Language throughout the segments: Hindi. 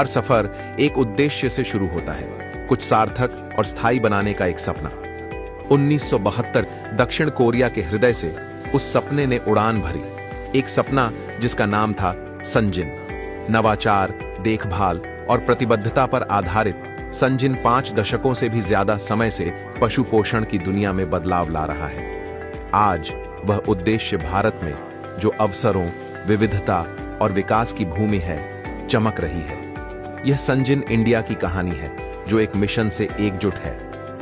हर सफर एक उद्देश्य से शुरू होता है, कुछ सार्थक और स्थायी बनाने का एक सपना। 1972 दक्षिण कोरिया के हृदय से उस सपने ने उड़ान भरी, एक सपना जिसका नाम था संजिन। नवाचार, देखभाल और प्रतिबद्धता पर आधारित संजिन 5 दशकों से भी ज्यादा समय से पशु पोषण की दुनिया में बदलाव ला रहा है। आज वह उद्देश्य भारत में, जो अवसरों, विविधता और विकास की भूमि है, चमक रही है। यह संजिन इंडिया की कहानी है, जो एक मिशन से एकजुट है,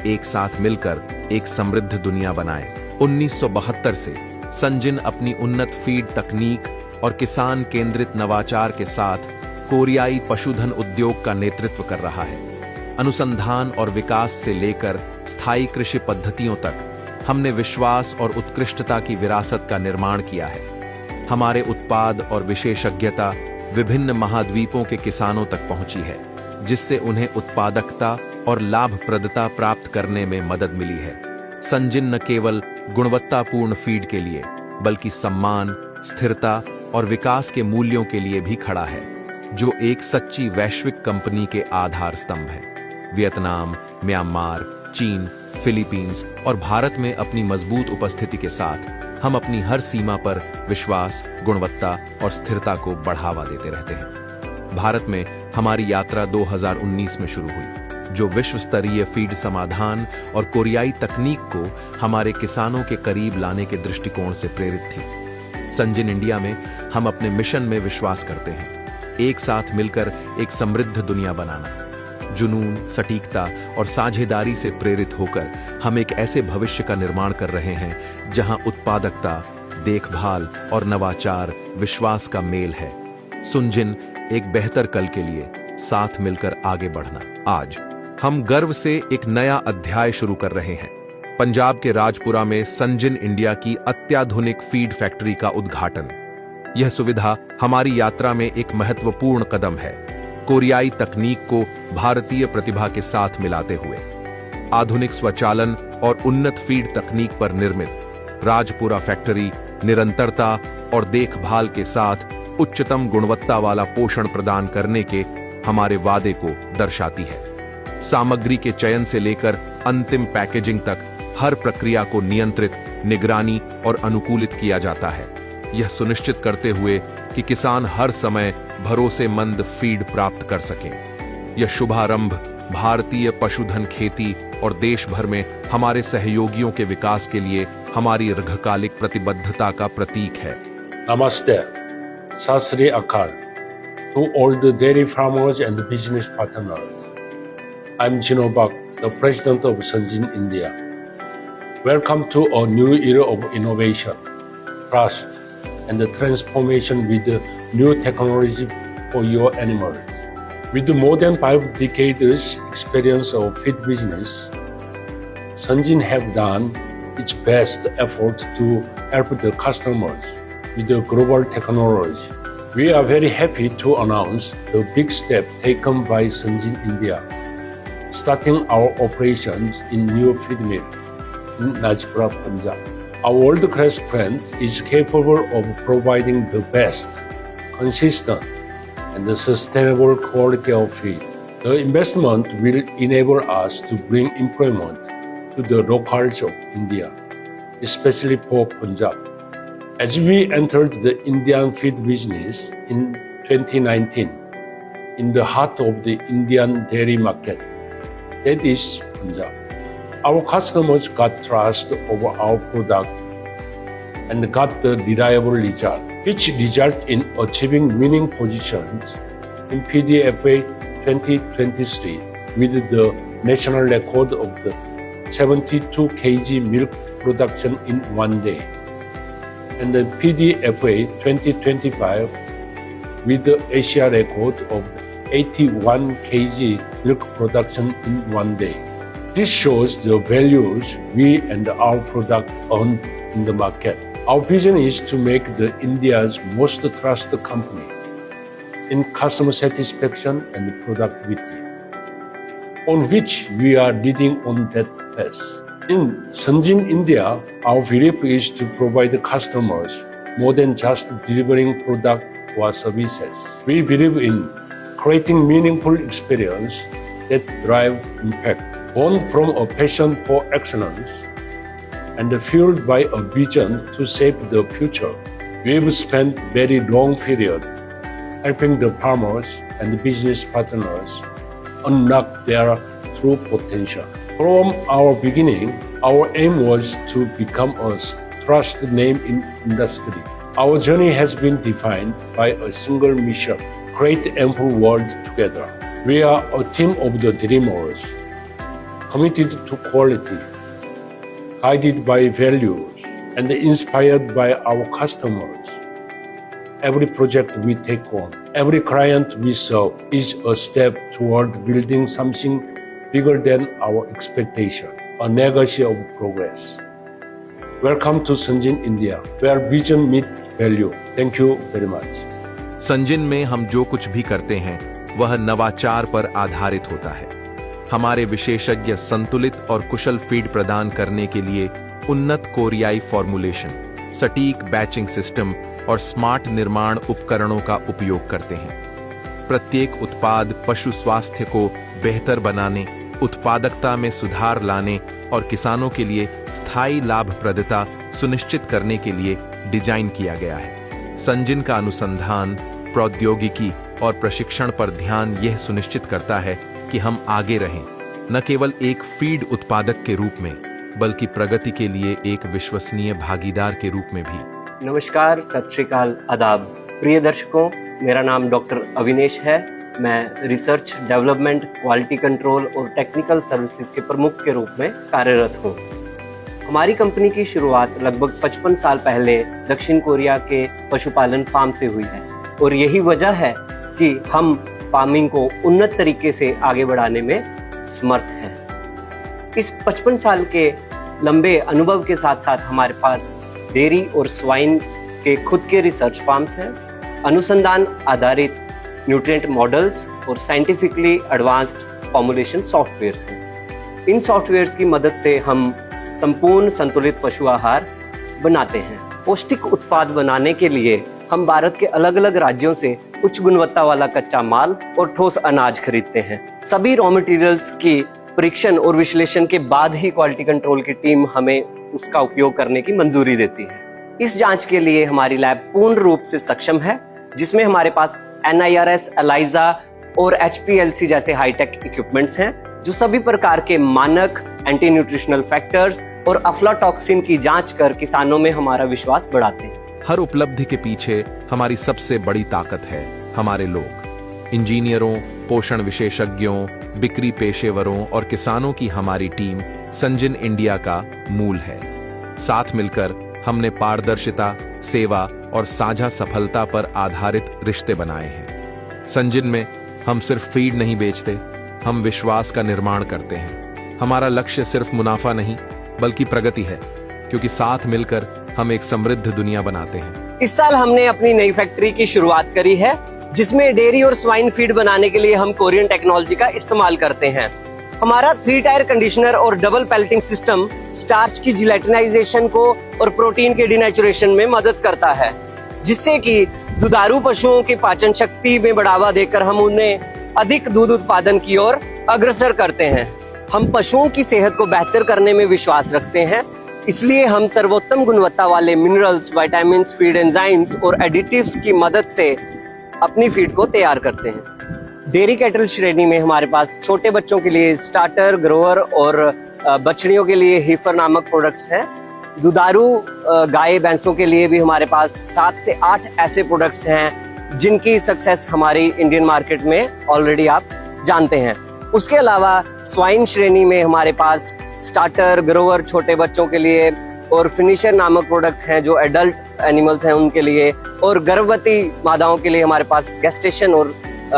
एक साथ मिलकर एक समृद्ध दुनिया बनाए। 1972 से संजिन अपनी उन्नत फीड तकनीक और किसान केंद्रित नवाचार के साथ कोरियाई पशुधन उद्योग का नेतृत्व कर रहा है। अनुसंधान और विकास से लेकर स्थायी कृषि पद्धतियों तक हमने विश्वास और उत्कृष्टता की विरासत का निर्माण किया है। हमारे उत्पाद और विशेषज्ञता विभिन्न महाद्वीपों के किसानों तक पहुंची है, जिससे उन्हें उत्पादकता और लाभप्रदता प्राप्त करने में मदद मिली है। संजिन न केवल गुणवत्तापूर्ण फीड के लिए, बल्कि सम्मान, स्थिरता और विकास के मूल्यों के लिए भी खड़ा है, जो एक सच्ची वैश्विक कंपनी के आधार स्तंभ है। वियतनाम, म्यांमार, चीन, फिलीपींस और भारत में अपनी मजबूत उपस्थिति के साथ हम अपनी हर सीमा पर विश्वास, गुणवत्ता और स्थिरता को बढ़ावा देते रहते हैं। भारत में हमारी यात्रा 2019 में शुरू हुई, जो विश्व स्तरीय फीड समाधान और कोरियाई तकनीक को हमारे किसानों के करीब लाने के दृष्टिकोण से प्रेरित थी। संजिन इंडिया में हम अपने मिशन में विश्वास करते हैं, एक साथ मिलकर एक समृद्ध दुनिया बनाना। जुनून, सटीकता और साझेदारी से प्रेरित होकर हम एक ऐसे भविष्य का निर्माण कर रहे हैं जहां उत्पादकता, देखभाल और नवाचार विश्वास का मेल है। संजिन, एक बेहतर कल के लिए साथ मिलकर आगे बढ़ना। आज हम गर्व से एक नया अध्याय शुरू कर रहे हैं। पंजाब के राजपुरा में संजिन इंडिया की अत्याधुनिक फीड फैक्ट्री का उद्घाटन। यह सुविधा हमारी यात्रा में एक महत्वपूर्ण कदम है, कोरियाई तकनीक को भारतीय प्रतिभा के साथ मिलाते हुए। आधुनिक स्वचालन और उन्नत फीड तकनीक पर निर्मित राजपुरा फैक्ट्री निरंतरता और देखभाल के साथ उच्चतम गुणवत्ता वाला पोषण प्रदान करने के हमारे वादे को दर्शाती है। सामग्री के चयन से लेकर अंतिम पैकेजिंग तक हर प्रक्रिया को नियंत्रित, निगरानी और अनुकूलित किया जाता है, यह सुनिश्चित करते हुए कि किसान हर समय भरोसेमंद फीड प्राप्त कर सकें। यह शुभारंभ भारतीय पशुधन खेती और देश भर में हमारे सहयोगियों के विकास के लिए हमारी दीर्घकालिक प्रतिबद्धता का प्रतीक है। नमस्ते, सत श्री अकाल to all the dairy farmers and business partners. I'm Jino Bak, the president of Sanjin India. Welcome to a new era of innovation, trust, and the transformation with the new technology for your animals. With more than 5 decades experience of feed business, Sanjin have done its best effort to help the customers with the global technology. We are very happy to announce the big step taken by Sanjin India, starting our operations in new feed mill in Rajpura, Punjab. Our world-class plant is capable of providing the best, consistent, and sustainable quality of feed. The investment will enable us to bring employment to the locals of India, especially for Punjab. As we entered the Indian feed business in 2019, in the heart of the Indian dairy market, that is Punjab, our customers got trust over our product and got the reliable result, which result in achieving winning positions in PDFA 2023 with the national record of the 72 kg milk production in one day, and the PDFA 2025 with the Asia record of 81 kg milk production in one day. This shows the values we and our product earn in the market. Our vision is to make the India's most trusted company in customer satisfaction and productivity, on which we are leading on that path. In Sanjin India, our belief is to provide customers more than just delivering product or services. We believe in creating meaningful experience that drive impact. Born from a passion for excellence and fueled by a vision to shape the future, we've spent very long period helping the farmers and business partners unlock their true potential. From our beginning, our aim was to become a trusted name in industry. Our journey has been defined by a single mission: create ample world together. We are a team of the dreamers, committed to quality, guided by values, and inspired by our customers. Every project we take on, every client we serve is a step toward building something bigger than our expectation, a legacy of progress. Welcome to Sanjin India, where vision meets value. Thank you very much. संजिन में हम जो कुछ भी करते हैं वह नवाचार पर आधारित होता है। हमारे विशेषज्ञ संतुलित और कुशल फीड प्रदान करने के लिए उन्नत कोरियाई फॉर्मुलेशन, सटीक बैचिंग सिस्टम और स्मार्ट निर्माण उपकरणों का उपयोग करते हैं। प्रत्येक उत्पाद पशु स्वास्थ्य को बेहतर बनाने, उत्पादकता में सुधार लाने और किसानों के लिए स्थायी लाभप्रदता सुनिश्चित करने के लिए डिजाइन किया गया है। संजिन का अनुसंधान, प्रौद्योगिकी और प्रशिक्षण पर ध्यान यह सुनिश्चित करता है कि हम आगे रहें, न केवल एक फीड उत्पादक के रूप में बल्कि प्रगति के लिए एक विश्वसनीय भागीदार के रूप में भी। नमस्कार, सत श्री अकाल, आदाब। प्रिय दर्शकों, मेरा नाम डॉक्टर अविनेश है। मैं रिसर्च, डेवलपमेंट, क्वालिटी कंट्रोल और टेक्निकल सर्विसेज के प्रमुख के रूप में कार्यरत हूँ। हमारी कंपनी की शुरुआत लगभग 55 साल पहले दक्षिण कोरिया के पशुपालन फार्म से हुई है और यही वजह है कि हम फार्मिंग को उन्नत तरीके से आगे बढ़ाने में समर्थ हैं। इस 55 साल के लंबे अनुभव के साथ साथ हमारे पास डेयरी और स्वाइन के खुद के रिसर्च फार्म्स हैं, अनुसंधान आधारित न्यूट्रिएंट मॉडल्स और साइंटिफिकली एडवांस्ड फॉर्मुलेशन सॉफ्टवेयर्स हैं। इन सॉफ्टवेयर्स की मदद से हम संपूर्ण संतुलित पशु आहार बनाते हैं। पौष्टिक उत्पाद बनाने के लिए हम भारत के अलग अलग राज्यों से उच्च गुणवत्ता वाला कच्चा माल और ठोस अनाज खरीदते हैं। सभी रॉ मटेरियल्स की परीक्षण और विश्लेषण के बाद ही क्वालिटी कंट्रोल की टीम हमें उसका उपयोग करने की मंजूरी देती है। इस जांच के लिए हमारी लैब पूर्ण रूप से सक्षम है, जिसमें हमारे पास NIRS, ELISA और HPLC जैसे हाईटेक इक्विपमेंट्स हैं, जो सभी प्रकार के मानक, एंटी न्यूट्रिशनल फैक्टर्स और अफ्लाटॉक्सिन की जांच कर किसानों में हमारा विश्वास बढ़ाते हैं। हर उपलब्धि के पीछे हमारी सबसे बड़ी ताकत है हमारे लोग। इंजीनियरों, पोषण विशेषज्ञों, बिक्री पेशेवरों और किसानों की हमारी टीम संजिन इंडिया का मूल है। साथ मिलकर हमने पारदर्शिता, सेवा और साझा सफलता पर आधारित रिश्ते बनाए हैं। संजिन में हम सिर्फ फीड नहीं बेचते, हम विश्वास का निर्माण करते हैं। हमारा लक्ष्य सिर्फ मुनाफा नहीं बल्कि प्रगति है, क्योंकि साथ मिलकर हम एक समृद्ध दुनिया बनाते हैं। इस साल हमने अपनी नई फैक्ट्री की शुरुआत करी है, जिसमें डेयरी और स्वाइन फीड बनाने के लिए हम कोरियन टेक्नोलॉजी का इस्तेमाल करते हैं। हमारा 3 टायर कंडीशनर और डबल पेल्टिंग सिस्टम स्टार्च की जिलेटिनाइजेशन को और प्रोटीन के डिनेचुरेशन में मदद करता है, जिससे कि दुधारू पशुओं की पाचन शक्ति में बढ़ावा देकर हम उन्हें अधिक दूध उत्पादन की ओर अग्रसर करते हैं। हम पशुओं की सेहत को बेहतर करने में विश्वास रखते हैं, इसलिए हम सर्वोत्तम गुणवत्ता वाले मिनरल्स, विटामिन्स, फीड एंजाइम्स और एडिटिव्स की मदद से अपनी फीड को तैयार करते हैं। डेयरी कैटल श्रेणी में हमारे पास छोटे बच्चों के लिए स्टार्टर, ग्रोअर और बछड़ियों के लिए हीफर नामक प्रोडक्ट्स हैं। दुधारू गाय भैंसों के लिए भी हमारे पास 7 से 8 ऐसे प्रोडक्ट्स हैं जिनकी सक्सेस हमारी इंडियन मार्केट में ऑलरेडी आप जानते हैं। उसके अलावा स्वाइन श्रेणी में हमारे पास स्टार्टर, ग्रोअर छोटे बच्चों के लिए और फिनिशर नामक प्रोडक्ट हैं जो एडल्ट एनिमल्स हैं उनके लिए, और गर्भवती मादाओं के लिए हमारे पास गेस्टेशन और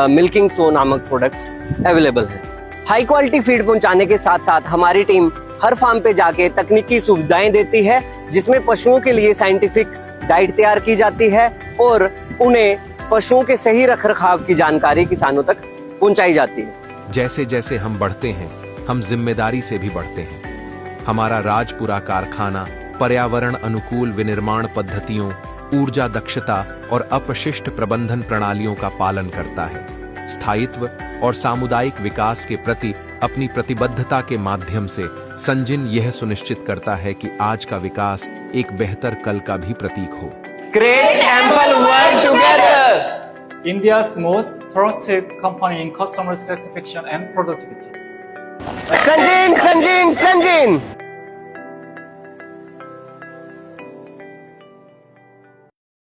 मिल्किंग सो नामक प्रोडक्ट्स अवेलेबल हैं। हाई क्वालिटी फीड पहुंचाने के साथ साथ हमारी टीम हर फार्म पे जाके तकनीकी सुविधाएं देती है, जिसमें पशुओं के लिए साइंटिफिक डाइट तैयार की जाती है और उन्हें पशुओं के सही रखरखाव की जानकारी किसानों तक पहुंचाई जाती है। जैसे जैसे हम बढ़ते हैं, हम जिम्मेदारी से भी बढ़ते हैं। हमारा राजपुरा कारखाना पर्यावरण अनुकूल विनिर्माण पद्धतियों, ऊर्जा दक्षता और अपशिष्ट प्रबंधन प्रणालियों का पालन करता है। स्थायित्व और सामुदायिक विकास के प्रति अपनी प्रतिबद्धता के माध्यम से संजिन यह सुनिश्चित करता है कि आज का विकास एक बेहतर कल का भी प्रतीक हो। Great Ample work together. India's most trusted company in customer satisfaction and productivity. Sanjin, Sanjin, Sanjin.